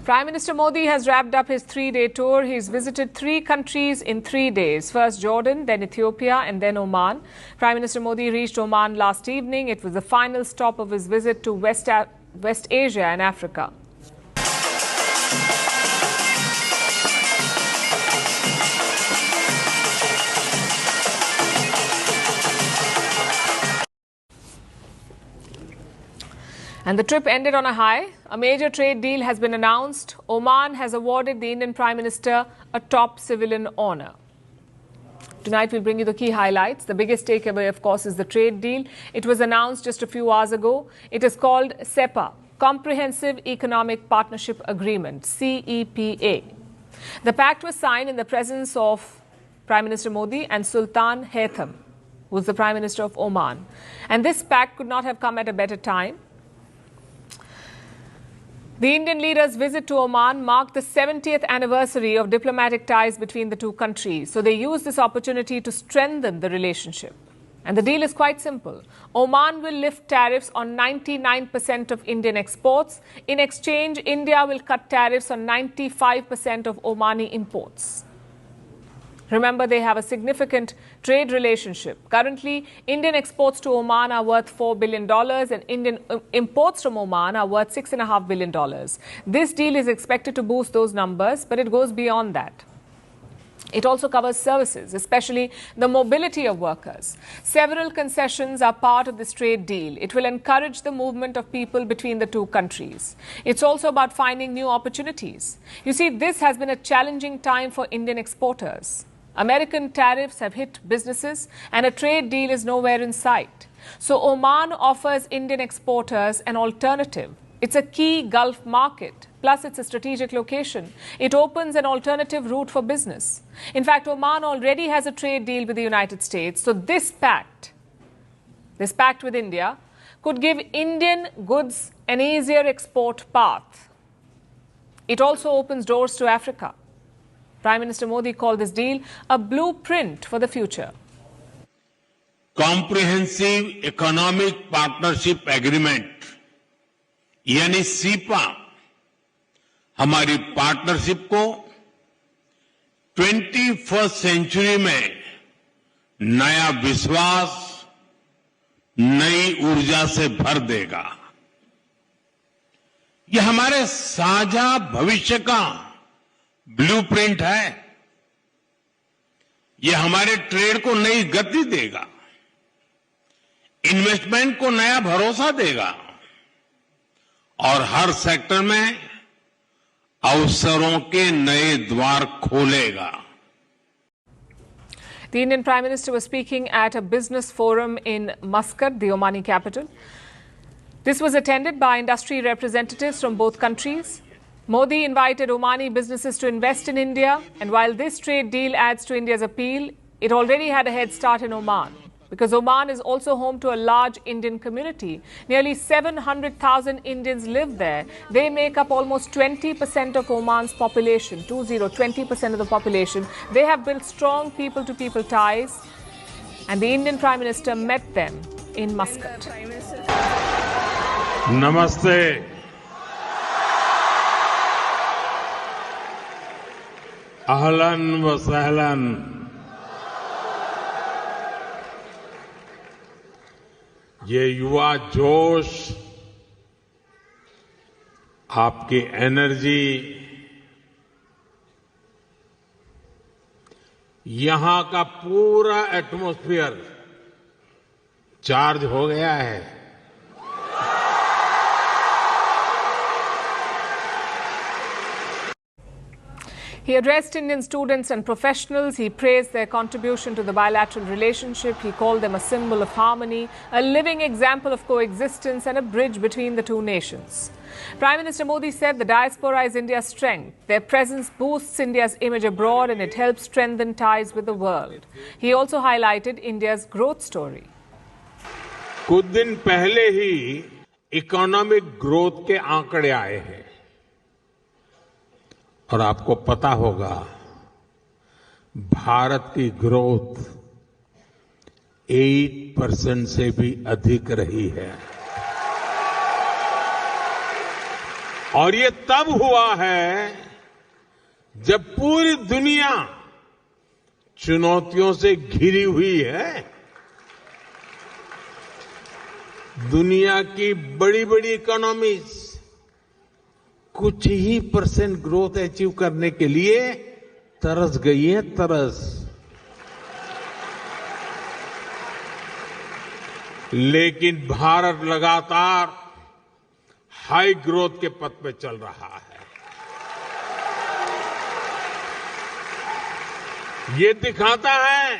Prime Minister Modi has wrapped up his 3-day tour. He's visited 3 countries in 3 days. First Jordan, then Ethiopia and then Oman. Prime Minister Modi reached Oman last evening. It was the final stop of his visit to West Asia and Africa. And the trip ended on a high. A major trade deal has been announced. Oman has awarded the Indian Prime Minister a top civilian honor. Tonight we'll bring you the key highlights. The biggest takeaway, of course, is the trade deal. It was announced just a few hours ago. It is called CEPA, Comprehensive Economic Partnership Agreement, CEPA. The pact was signed in the presence of Prime Minister Modi and Sultan Haytham, who is the Prime Minister of Oman. And this pact could not have come at a better time. The Indian leader's visit to Oman marked the 70th anniversary of diplomatic ties between the two countries. So they used this opportunity to strengthen the relationship. And the deal is quite simple. Oman will lift tariffs on 99% of Indian exports. In exchange, India will cut tariffs on 95% of Omani imports. Remember, they have a significant trade relationship. Currently, Indian exports to Oman are worth $4 billion and Indian imports from Oman are worth $6.5 billion. This deal is expected to boost those numbers, but it goes beyond that. It also covers services, especially the mobility of workers. Several concessions are part of this trade deal. It will encourage the movement of people between the two countries. It's also about finding new opportunities. You see, this has been a challenging time for Indian exporters. American tariffs have hit businesses and a trade deal is nowhere in sight. So Oman offers Indian exporters an alternative. It's a key Gulf market. Plus, it's a strategic location. It opens an alternative route for business. In fact, Oman already has a trade deal with the United States. So this pact with India, could give Indian goods an easier export path. It also opens doors to Africa. Prime Minister Modi called this deal a blueprint for the future. Comprehensive Economic Partnership Agreement, यानी cepa, हमारी partnership को 21st century में नया विश्वास, नई ऊर्जा से भर देगा। यह हमारे साझा भविष्य का ब्लूप्रिंट है। यह हमारे ट्रेड को नई गति देगा, इन्वेस्टमेंट को नया भरोसा देगा और हर सेक्टर में अवसरों के नए द्वार खोलेगा। The Indian Prime Minister was speaking at a business forum in Muscat, the Omani capital. This was attended by industry representatives from both countries. Modi invited Omani businesses to invest in India, and while this trade deal adds to India's appeal, it already had a head start in Oman, because Oman is also home to a large Indian community. Nearly 700,000 Indians live there. They make up almost 20% of Oman's population, 20% of the population. They have built strong people-to-people ties, and the Indian Prime Minister met them in Muscat. Namaste. Ahlan wa sahlan. ये युवा जोश, आपकी energy, यहां का पूरा atmosphere charge हो गया है। He addressed Indian students and professionals. He praised their contribution to the bilateral relationship. He called them a symbol of harmony, a living example of coexistence and a bridge between the two nations. Prime Minister Modi said the diaspora is India's strength. Their presence boosts India's image abroad and it helps strengthen ties with the world. He also highlighted India's growth story. कुछ दिन पहले ही economic growth के आंकड़े आए हैं और आपको पता होगा भारत की ग्रोथ 8% से भी अधिक रही है। और ये तब हुआ है जब पूरी दुनिया चुनौतियों से घिरी हुई है। दुनिया की बड़ी बड़ी इकोनॉमीज कुछ ही % ग्रोथ अचीव करने के लिए तरस गई है, तरस। लेकिन भारत लगातार हाई ग्रोथ के पथ पे चल रहा है। ये दिखाता है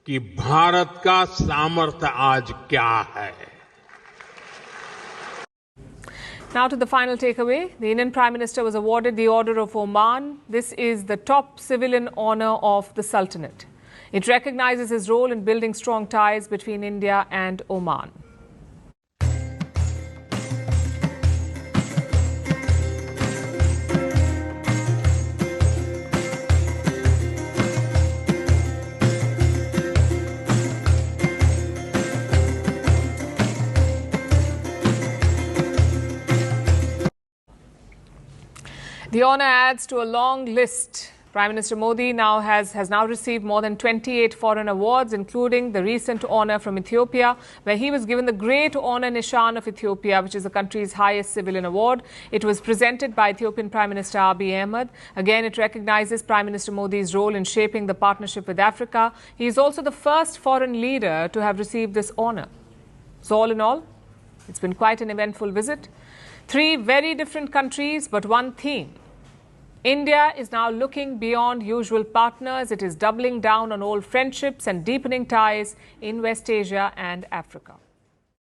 कि भारत का सामर्थ्य आज क्या है। Now to the final takeaway. The Indian Prime Minister was awarded the Order of Oman. This is the top civilian honor of the Sultanate. It recognizes his role in building strong ties between India and Oman. The honour adds to a long list. Prime Minister Modi has now received more than 28 foreign awards, including the recent honour from Ethiopia, where he was given the Great Honour Nishan of Ethiopia, which is the country's highest civilian award. It was presented by Ethiopian Prime Minister Abiy Ahmed. Again, it recognises Prime Minister Modi's role in shaping the partnership with Africa. He is also the first foreign leader to have received this honour. So all in all, it's been quite an eventful visit. 3 very different countries, but one theme. India is now looking beyond usual partners. It is doubling down on old friendships and deepening ties in West Asia and Africa.